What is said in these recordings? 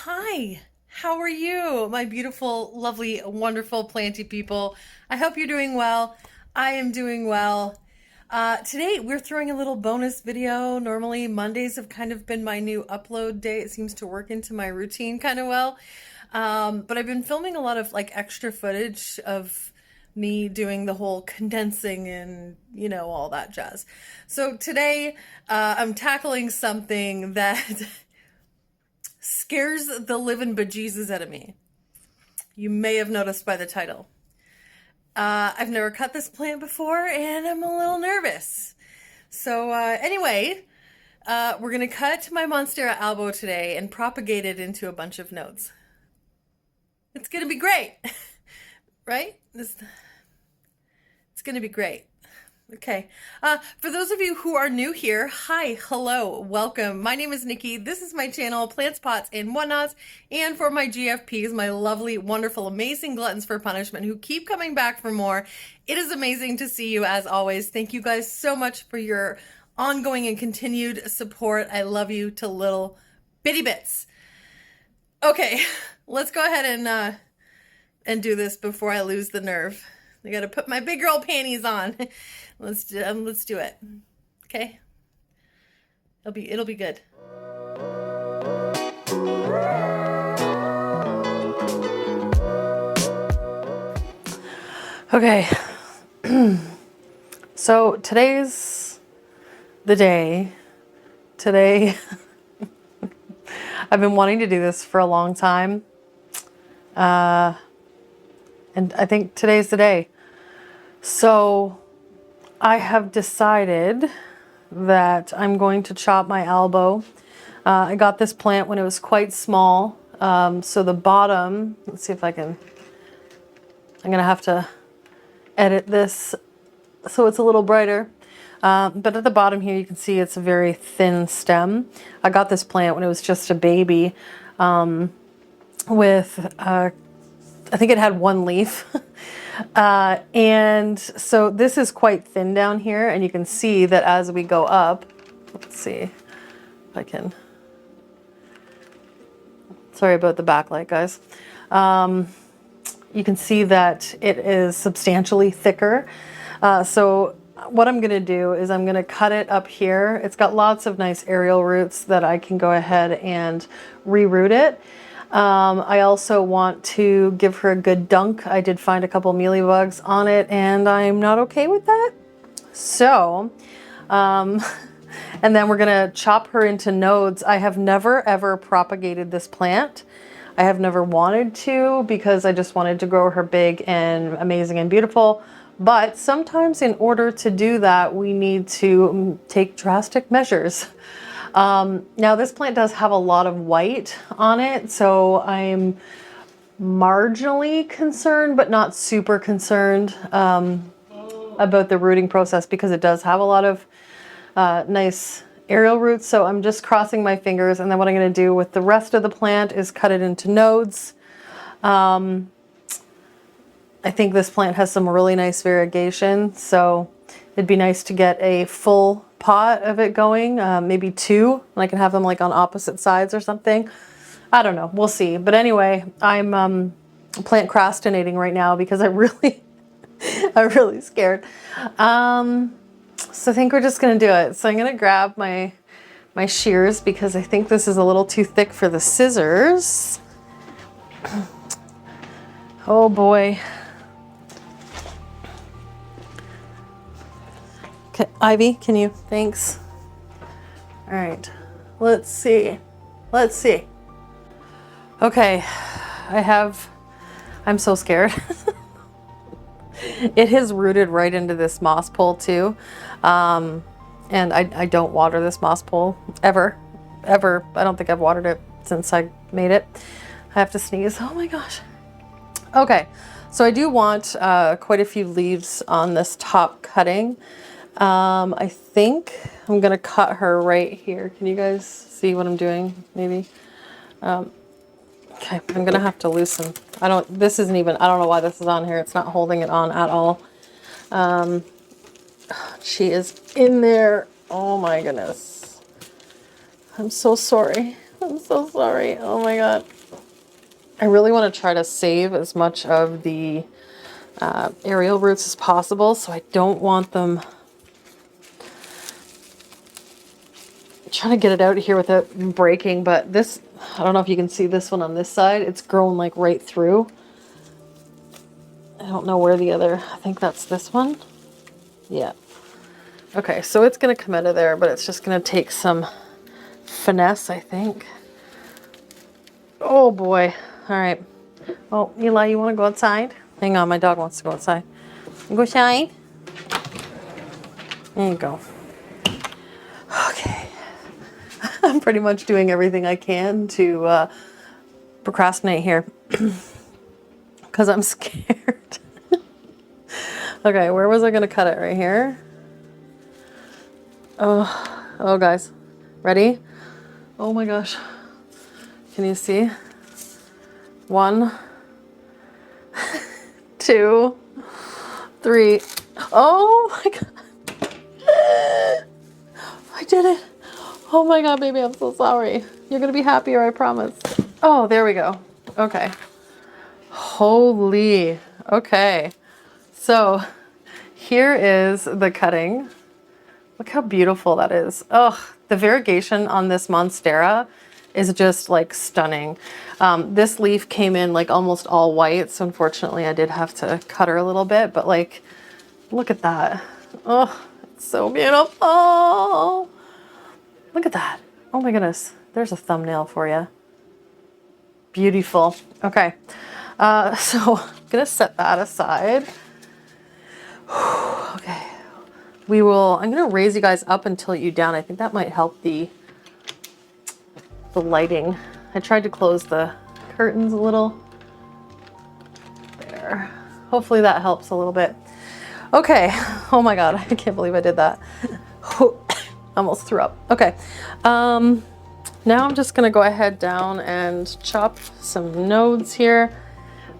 Hi, how are you, my beautiful, lovely, wonderful planty people? I hope you're doing well. I am doing well. Today we're throwing a little bonus video. Normally Mondays have kind of been my new upload day. It seems to work into my routine kind of well. But I've been filming a lot of like extra footage of me doing the whole condensing and all that jazz. So today I'm tackling something that scares the living bejesus out of me. You may have noticed by the title. I've never cut this plant before and I'm a little nervous. So anyway, we're going to cut my Monstera Albo today and propagate it into a bunch of nodes. It's going to be great, right? It's going to be great. Okay. For those of you who are new here, hi, hello, welcome. My name is Nicki. This is my channel, Plants, Pots, and Whatnots. And for my GFPs, my lovely, wonderful, amazing gluttons for punishment who keep coming back for more. It is amazing to see you as always. Thank you guys so much for your ongoing and continued support. I love you to little bitty bits. Okay, let's go ahead and do this before I lose the nerve. I gotta put my big girl panties on. Let's do it. Okay? It'll be good. Okay. So today's the day. Today I've been wanting to do this for a long time. And I think today's the day. So I have decided that I'm going to chop my elbow. I got this plant when it was quite small. So the bottom, let's see if I'm going to have to edit this so it's a little brighter. But at the bottom here, you can see it's a very thin stem. I got this plant when it was just a baby with, I think it had one leaf. And so this is quite thin down here, and you can see that as we go up, let's see if I can, sorry about the backlight, guys. You can see that it is substantially thicker. So what I'm going to do is I'm going to cut it up here. It's got lots of nice aerial roots that I can go ahead and reroot it. I also want to give her a good dunk. I did find a couple mealybugs on it and I'm not okay with that. So, and then we're going to chop her into nodes. I have never ever propagated this plant. I have never wanted to because I just wanted to grow her big and amazing and beautiful. But sometimes in order to do that, we need to take drastic measures. Now this plant does have a lot of white on it, so I'm marginally concerned, but not super concerned about the rooting process because it does have a lot of nice aerial roots. So I'm just crossing my fingers, and then what I'm going to do with the rest of the plant is cut it into nodes. I think this plant has some really nice variegation, so it'd be nice to get a full pot of it going, maybe two, and I can have them like on opposite sides or something. I don't know, we'll see. But anyway, I'm plant crastinating right now because I'm really scared. So I think we're just gonna do it. So I'm gonna grab my shears because I think this is a little too thick for the scissors. Oh boy. Okay, Ivy, can you? Thanks. All right, let's see. Let's see. Okay, I'm so scared. It has rooted right into this moss pole too. And I don't water this moss pole ever. I don't think I've watered it since I made it. I have to sneeze. Oh my gosh. Okay, so I do want quite a few leaves on this top cutting. I think I'm gonna cut her right here. Can you guys see what I'm doing? Maybe. Okay, I'm gonna have to loosen. I don't know why this is on here. It's not holding it on at all. She is in there. Oh my goodness. I'm so sorry. I'm so sorry. Oh my God. I really want to try to save as much of the aerial roots as possible, so I don't want them. I'm trying to get it out here without breaking, but this, I don't know if you can see this one on this side. It's grown like right through. I don't know where the other, I think that's this one. Yeah. Okay, so it's going to come out of there, but it's just going to take some finesse, I think. Oh boy. All right. Oh, Eli, you want to go outside? Hang on, my dog wants to go outside. You go outside? There you go. Okay. I'm pretty much doing everything I can to procrastinate here because I'm scared. Okay, where was I going to cut it? Right here? Oh, guys. Ready? Oh my gosh. Can you see? 1, 2, 3. Oh my God. I did it. Oh my God, baby, I'm so sorry. You're gonna be happier, I promise. Oh, there we go. Okay. Holy. Okay. So here is the cutting. Look how beautiful that is. Oh, the variegation on this Monstera is just like stunning. This leaf came in like almost all white, so unfortunately I did have to cut her a little bit, but like, look at that. Oh, it's so beautiful. Look at that. Oh my goodness. There's a thumbnail for you. Beautiful. Okay. So I'm gonna set that aside. Okay. I'm gonna raise you guys up and tilt you down. I think that might help the lighting. I tried to close the curtains a little. There. Hopefully that helps a little bit. Okay. Oh my God. I can't believe I did that. Almost threw up. Okay. Now I'm just gonna go ahead down and chop some nodes here.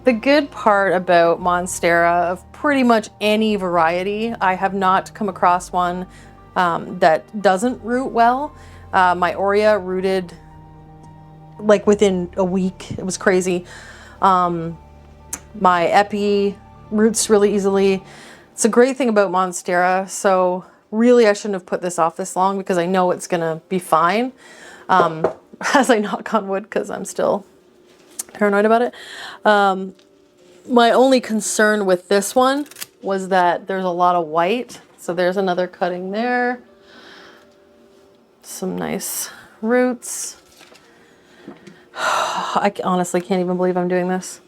The good part about Monstera, of pretty much any variety, I have not come across one that doesn't root well. My Aurea rooted like within a week. It was crazy. My Epi roots really easily. It's a great thing about Monstera. So really I shouldn't have put this off this long because I know it's gonna be fine. As I knock on wood because I'm still paranoid about it. My only concern with this one was that there's a lot of white. So there's another cutting there. Some nice roots. I honestly can't even believe I'm doing this.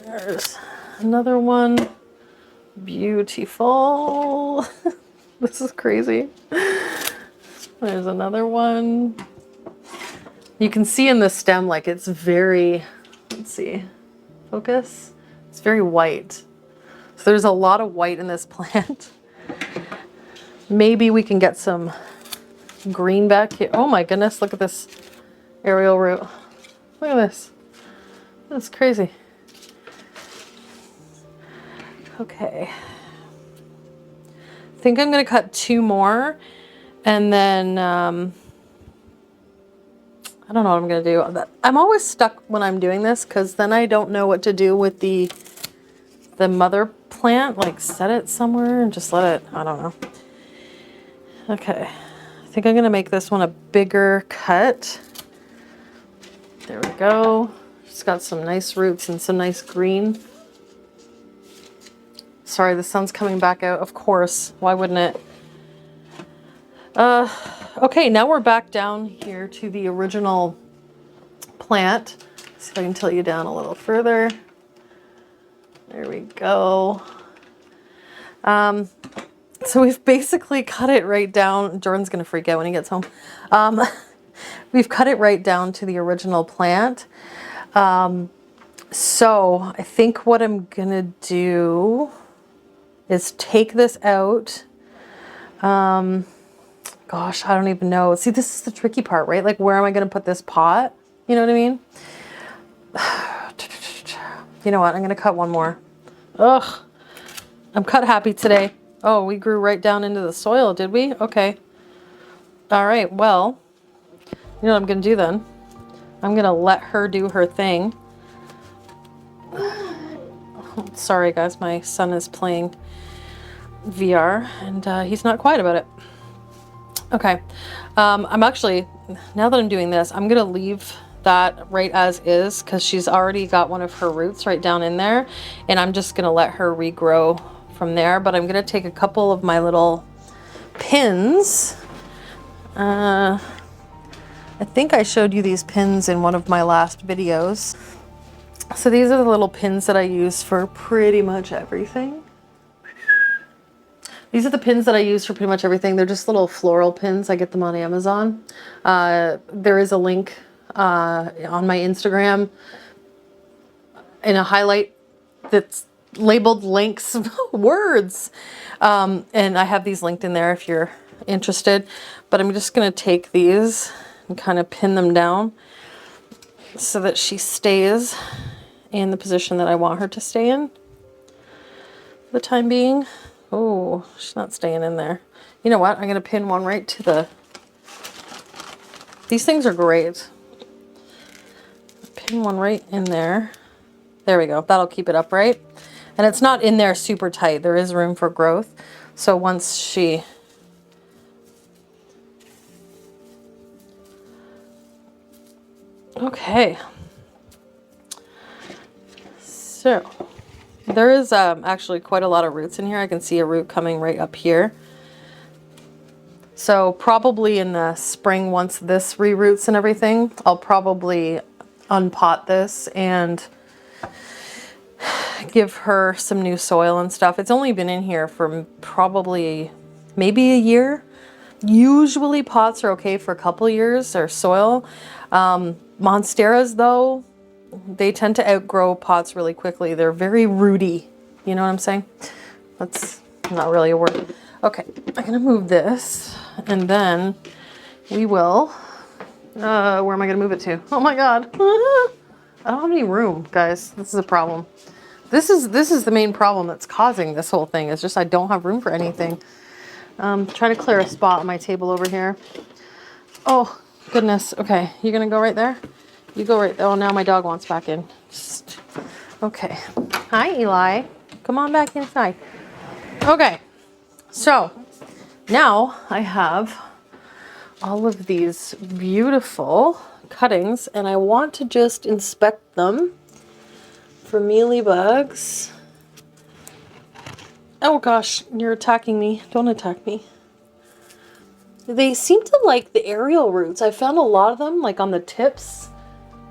There's another one. Beautiful. This is crazy. There's another one. You can see in the stem, like it's very, let's see, focus. It's very white. So there's a lot of white in this plant. Maybe we can get some green back here. Oh my goodness, look at this aerial root. Look at this. That's crazy. Okay. I think I'm going to cut 2 more and then I don't know what I'm going to do. I'm always stuck when I'm doing this because then I don't know what to do with the mother plant, like set it somewhere and just let it, I don't know. Okay. I think I'm going to make this one a bigger cut. There we go. It's got some nice roots and some nice green. Sorry, the sun's coming back out. Of course. Why wouldn't it? Okay, now we're back down here to the original plant. Let's see if I can tilt you down a little further. There we go. So we've basically cut it right down. Jordan's going to freak out when he gets home. We've cut it right down to the original plant. So I think what I'm going to do is take this out. Gosh, I don't even know. See, this is the tricky part, right? Like, where am I going to put this pot? You know what I mean? You know what? I'm going to cut one more. Ugh. I'm cut happy today. Oh, we grew right down into the soil, did we? Okay. All right, well, You know what I'm gonna do then? I'm gonna let her do her thing. Sorry guys, my son is playing VR and he's not quiet about it. Okay, I'm actually, now that I'm doing this, I'm gonna leave that right as is because she's already got one of her roots right down in there, and I'm just gonna let her regrow from there. But I'm gonna take a couple of my little pins. I think I showed you these pins in one of my last videos. So these are the little pins that I use for pretty much everything. These are the pins that I use for pretty much everything. They're just little floral pins. I get them on Amazon. There is a link on my Instagram in a highlight that's labeled links, words. And I have these linked in there if you're interested. But I'm just going to take these and kind of pin them down so that she stays in the position that I want her to stay in for the time being. Oh, she's not staying in there. You know what? I'm going to pin one right to the... These things are great. Pin one right in there. There we go. That'll keep it upright. And it's not in there super tight. There is room for growth. So once she... Okay. So... There is actually quite a lot of roots in here. I can see a root coming right up here. So probably in the spring, once this reroots and everything, I'll probably unpot this and give her some new soil and stuff. It's only been in here for probably maybe a year. Usually pots are okay for a couple years, or soil. Monsteras though, they tend to outgrow pots really quickly. They're very rooty. You know what I'm saying? That's not really a word. Okay, I'm gonna move this and then we will, where am I gonna move it to? Oh my God. I don't have any room, guys. This is a problem. This is the main problem that's causing this whole thing. It's just I don't have room for anything. Trying to clear a spot on my table over here. Oh, goodness. Okay, you gonna go right there? You go right there. Oh, now my dog wants back in. Just, okay. Hi, Eli. Come on back inside. Okay, so now I have all of these beautiful cuttings and I want to just inspect them for mealybugs. Oh gosh, you're attacking me. Don't attack me. They seem to like the aerial roots. I found a lot of them like on the tips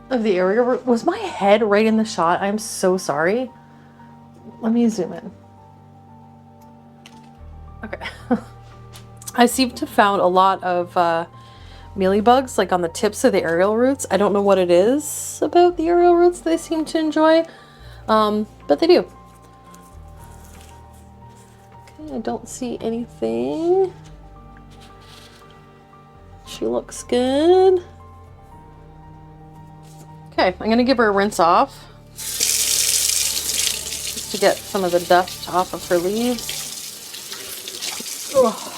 of the aerial root. Was my head right in the shot? I'm so sorry. Let me zoom in. Okay. I seem to found a lot of mealybugs like on the tips of the aerial roots. I don't know what it is about the aerial roots they seem to enjoy, but they do. Okay, I don't see anything. She looks good. Okay, I'm gonna give her a rinse off just to get some of the dust off of her leaves. Ugh.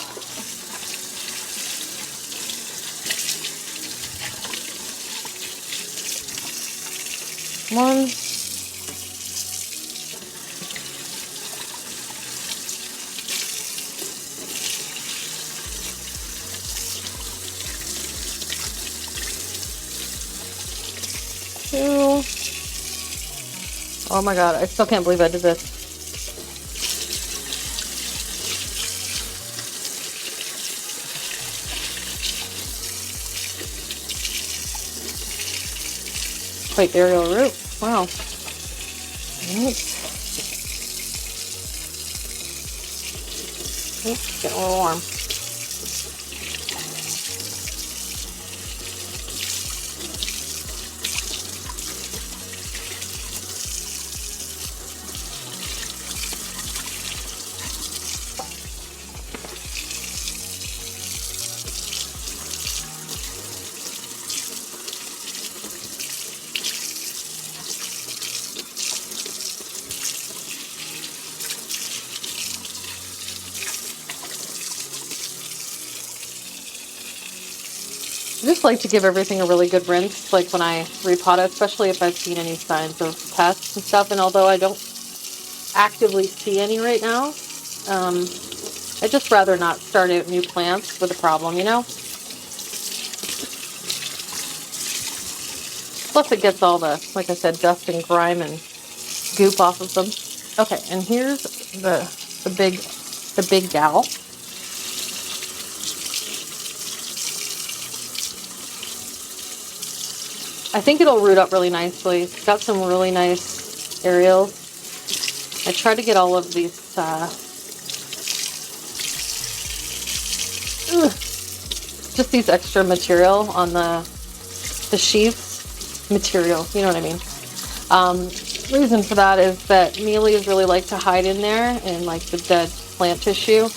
One. Two. Oh my God, I still can't believe I did this. Quite aerial root. Wow. Right. Oops, getting a little warm. just like to give everything a really good rinse, like when I repot it, especially if I've seen any signs of pests and stuff. And although I don't actively see any right now, I'd just rather not start out new plants with a problem, you know? Plus it gets all the, like I said, dust and grime and goop off of them. Okay, and here's the big gal. I think it'll root up really nicely. It's got some really nice arials. I try to get all of these just these extra material on the sheaths. Material, you know what I mean. Reason for that is that Mealies really like to hide in there in like the dead plant tissue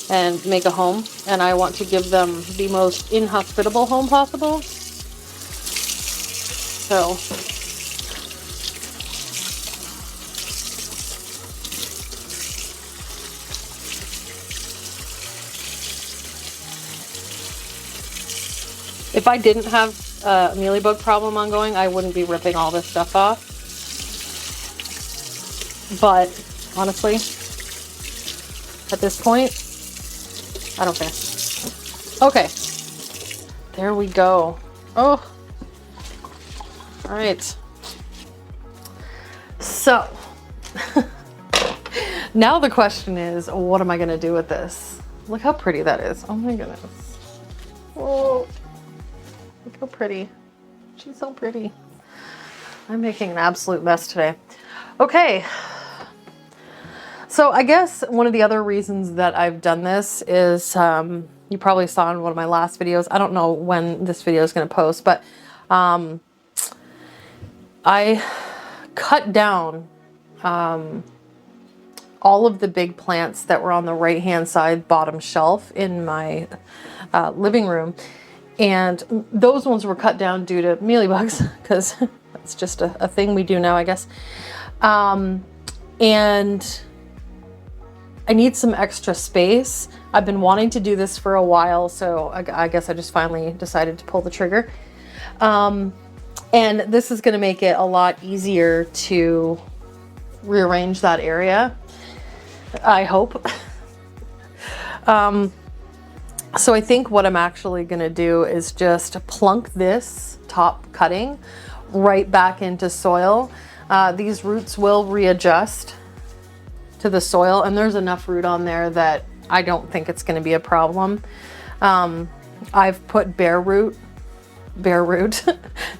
and make a home, and I want to give them the most inhospitable home possible. So if I didn't have a mealybug problem ongoing, I wouldn't be ripping all this stuff off. But honestly, at this point, I don't care. Okay, there we go. Oh, all right. So now the question is, what am I going to do with this? Look how pretty that is. Oh my goodness. Oh, look how pretty. She's so pretty. I'm making an absolute mess today. Okay. So I guess one of the other reasons that I've done this is, you probably saw in one of my last videos. I don't know when this video is going to post, but I cut down all of the big plants that were on the right-hand side bottom shelf in my living room. And those ones were cut down due to mealybugs, because that's just a thing we do now, I guess. And I need some extra space. I've been wanting to do this for a while, so I guess I just finally decided to pull the trigger. And this is gonna make it a lot easier to rearrange that area, I hope. So I think what I'm actually gonna do is just plunk this top cutting right back into soil. These roots will readjust to the soil, and there's enough root on there that I don't think it's going to be a problem. I've put bare root,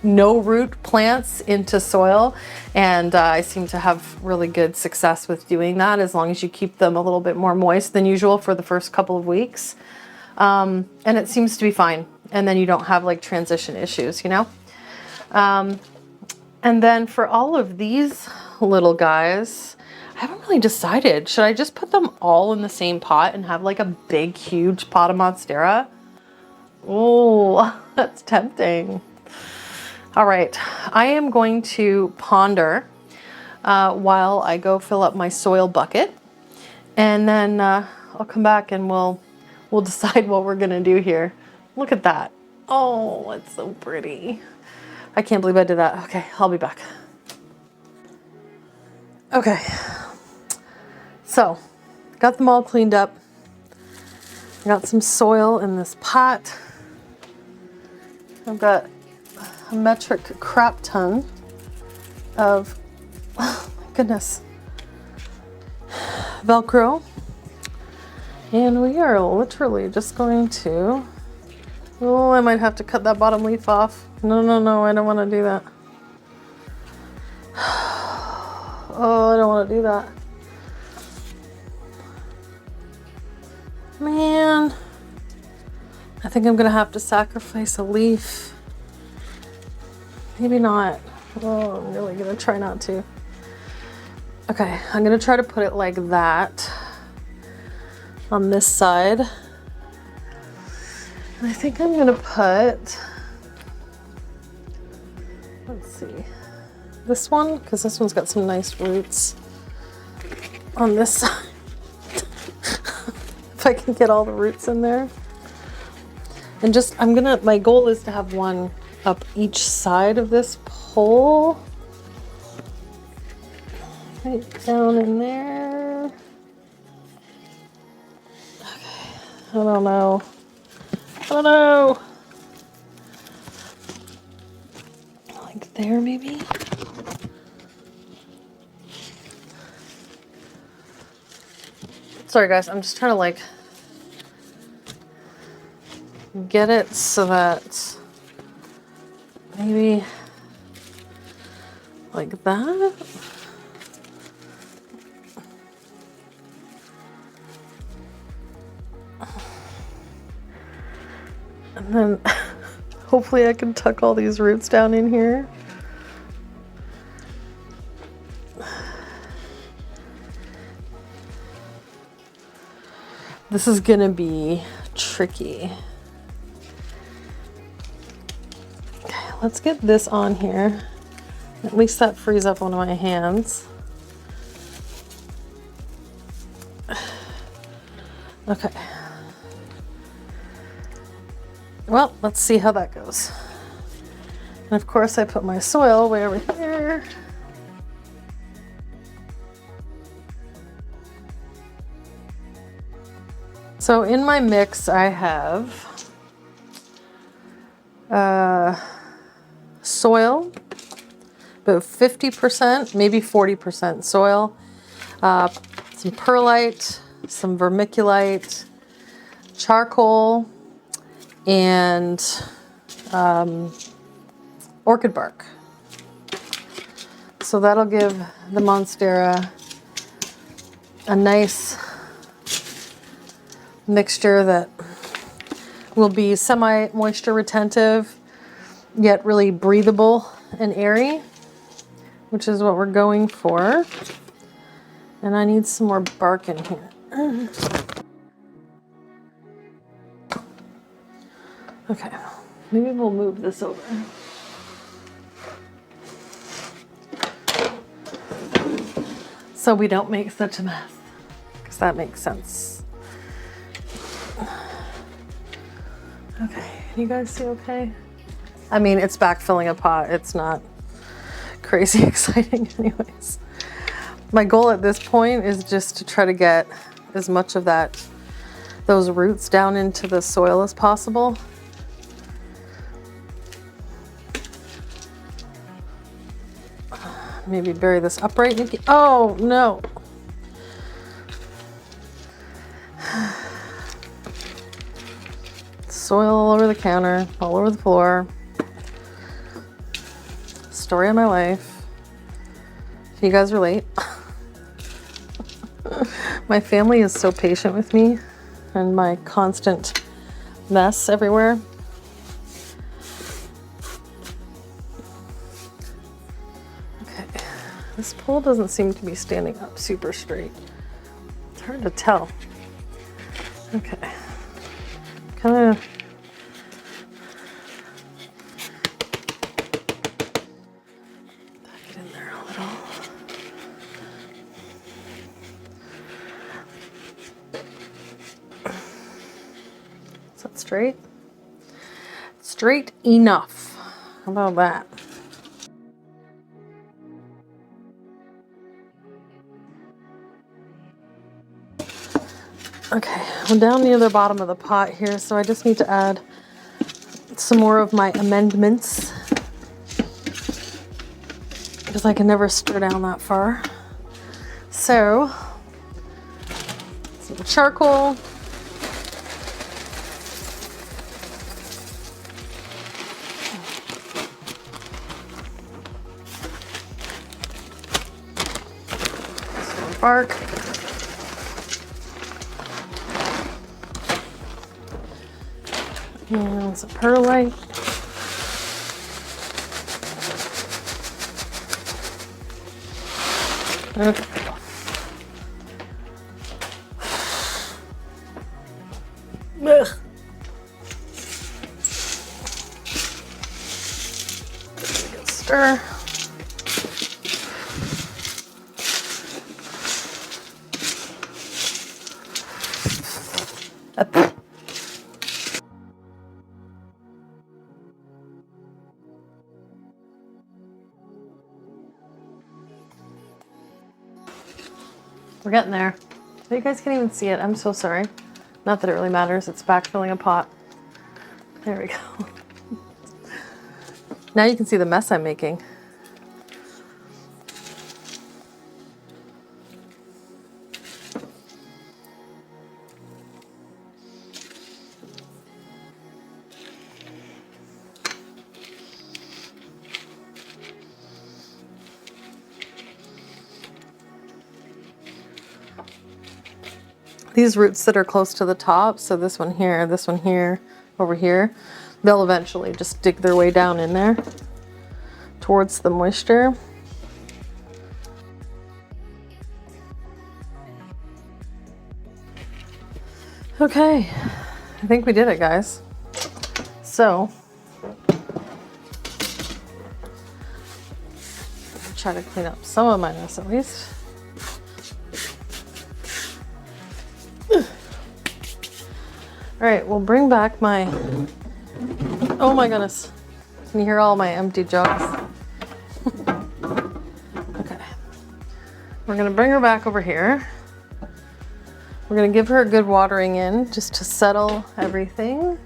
no root plants into soil, and I seem to have really good success with doing that as long as you keep them a little bit more moist than usual for the first couple of weeks. And it seems to be fine, and then you don't have like transition issues, you know? And then for all of these little guys, I haven't really decided. Should I just put them all in the same pot and have like a big, huge pot of Monstera? Oh, that's tempting. All right, I am going to ponder while I go fill up my soil bucket, and then I'll come back and we'll decide what we're gonna do here. Look at that. Oh, it's so pretty. I can't believe I did that. Okay, I'll be back. Okay, so got them all cleaned up. I got some soil in this pot. I've got a metric crap ton of, oh my goodness, Velcro. And we are literally just going to, oh, I might have to cut that bottom leaf off. No, no, no, I don't want to do that. Oh, I don't want to do that. Man, I think I'm going to have to sacrifice a leaf. Maybe not. Oh, I'm really going to try not to. Okay, I'm going to try to put it like that on this side. And I think I'm going to put, let's see, this one, because this one's got some nice roots on this side. If I can get all the roots in there. And just, my goal is to have one up each side of this pole. Right down in there. Okay, I don't know. I don't know. Like there, maybe? Sorry guys, I'm just trying to like get it so that maybe like that. And then hopefully I can tuck all these roots down in here. This is gonna be tricky. Okay, let's get this on here. At least that frees up one of my hands. Okay. Well, let's see how that goes. And of course I put my soil way over here. So in my mix I have soil, about 50%, maybe 40% soil, some perlite, some vermiculite, charcoal, and orchid bark. So that'll give the Monstera a nice mixture that will be semi-moisture retentive, yet really breathable and airy, which is what we're going for. And I need some more bark in here. Okay, maybe we'll move this over. So we don't make such a mess, because that makes sense. Okay, can you guys see okay? I mean, it's backfilling a pot. It's not crazy exciting anyways. My goal at this point is just to try to get as much of those roots down into the soil as possible. Maybe bury this upright, Nicki. Oh, no. Soil all over the counter, all over the floor. Story of my life. Can you guys relate? My family is so patient with me and my constant mess everywhere. Okay, this pole doesn't seem to be standing up super straight. It's hard to tell. Okay, kind of. Back it in there a little. Is that straight? Straight enough. How about that? Okay, I'm down near the bottom of the pot here, so I just need to add some more of my amendments because I can never stir down that far. So, some charcoal. Some bark. And some perlite. Okay. Ugh. Good stir. We're getting there. But you guys can't even see it. I'm so sorry. Not that it really matters. It's backfilling a pot. There we go. Now you can see the mess I'm making. These roots that are close to the top, so this one here, over here, they'll eventually just dig their way down in there towards the moisture. Okay, I think we did it, guys. So, try to clean up some of my mess at least. All right, we'll bring back my, oh my goodness. Can you hear all my empty jugs? Okay. We're gonna bring her back over here. We're gonna give her a good watering in just to settle everything.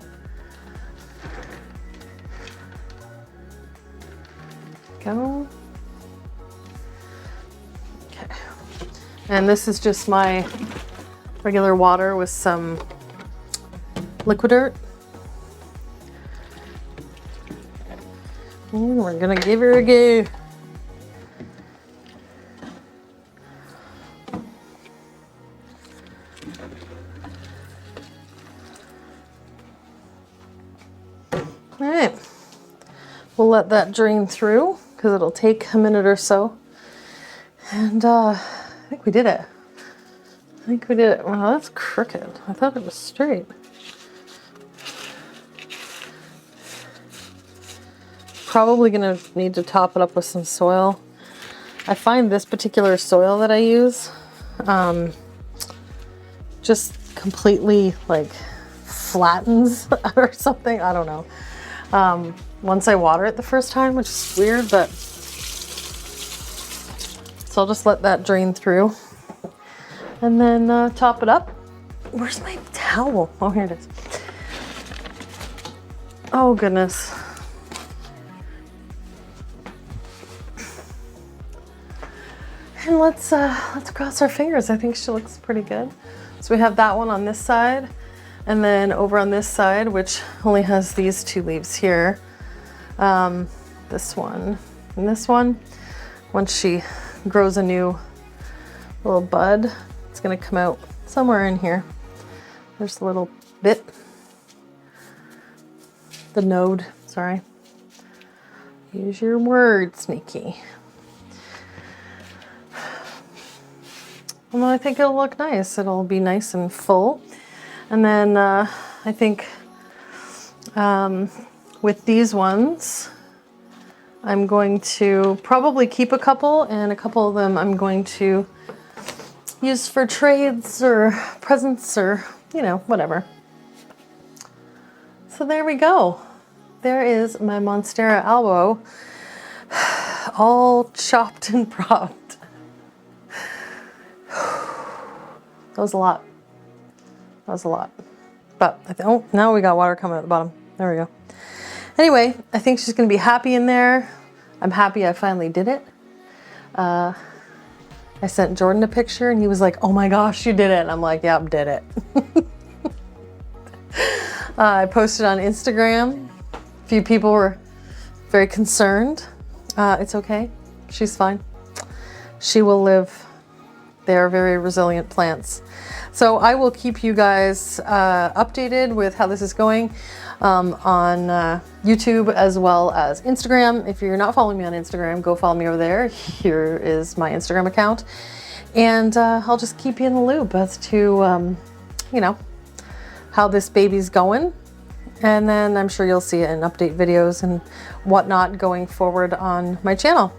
Go. Okay. And this is just my regular water with some liquid dirt. And we're gonna give her a go. All right, we'll let that drain through because it'll take a minute or so. And I think we did it. I think we did it. Well, that's crooked. I thought it was straight. Probably gonna need to top it up with some soil. I find this particular soil that I use just completely like flattens or something. I don't know. Once I water it the first time, which is weird, but so I'll just let that drain through and then top it up. Where's my towel? Oh, here it is. Oh goodness. And let's cross our fingers. I think she looks pretty good. So we have that one on this side, and then over on this side, which only has these two leaves here, this one and this one. Once she grows a new little bud, it's gonna come out somewhere in here. There's a little bit, the node, sorry. Use your words, Nicki. Well, I think it'll look nice. It'll be nice and full. And then I think with these ones, I'm going to probably keep a couple, and a couple of them I'm going to use for trades or presents or, you know, whatever. So there we go. There is my Monstera Albo, all chopped and propped. That was a lot. That was a lot. But oh, now we got water coming at the bottom. There we go. Anyway, I think she's gonna be happy in there. I'm happy I finally did it. I sent Jordan a picture and he was like, oh my gosh, you did it. And I'm like, yep, did it. I posted on Instagram. A few people were very concerned. It's okay. She's fine. She will live. They are very resilient plants. So I will keep you guys updated with how this is going on YouTube as well as Instagram. If you're not following me on Instagram, go follow me over there. Here is my Instagram account. And I'll just keep you in the loop as to, you know, how this baby's going. And then I'm sure you'll see it in update videos and whatnot going forward on my channel.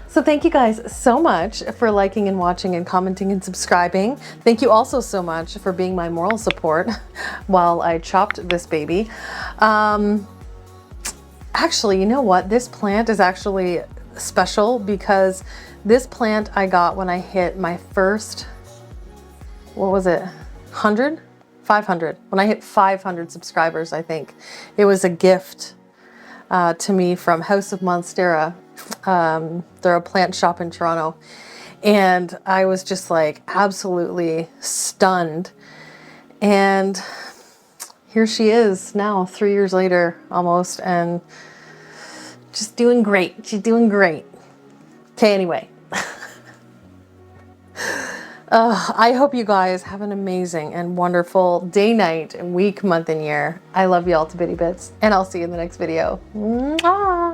So thank you guys so much for liking and watching and commenting and subscribing. Thank you also so much for being my moral support while I chopped this baby. Actually, you know what? This plant is actually special because This plant I got when I hit my first, what was it, 100? 500. When I hit 500 subscribers, I think. It was a gift to me from House of Monstera. They're a plant shop in Toronto. And I was just like absolutely stunned. And here she is now, 3 years later almost, and just doing great. She's doing great. Okay, anyway. I hope you guys have an amazing and wonderful day, night, and week, month, and year. I love you all to bitty bits, and I'll see you in the next video. Mwah!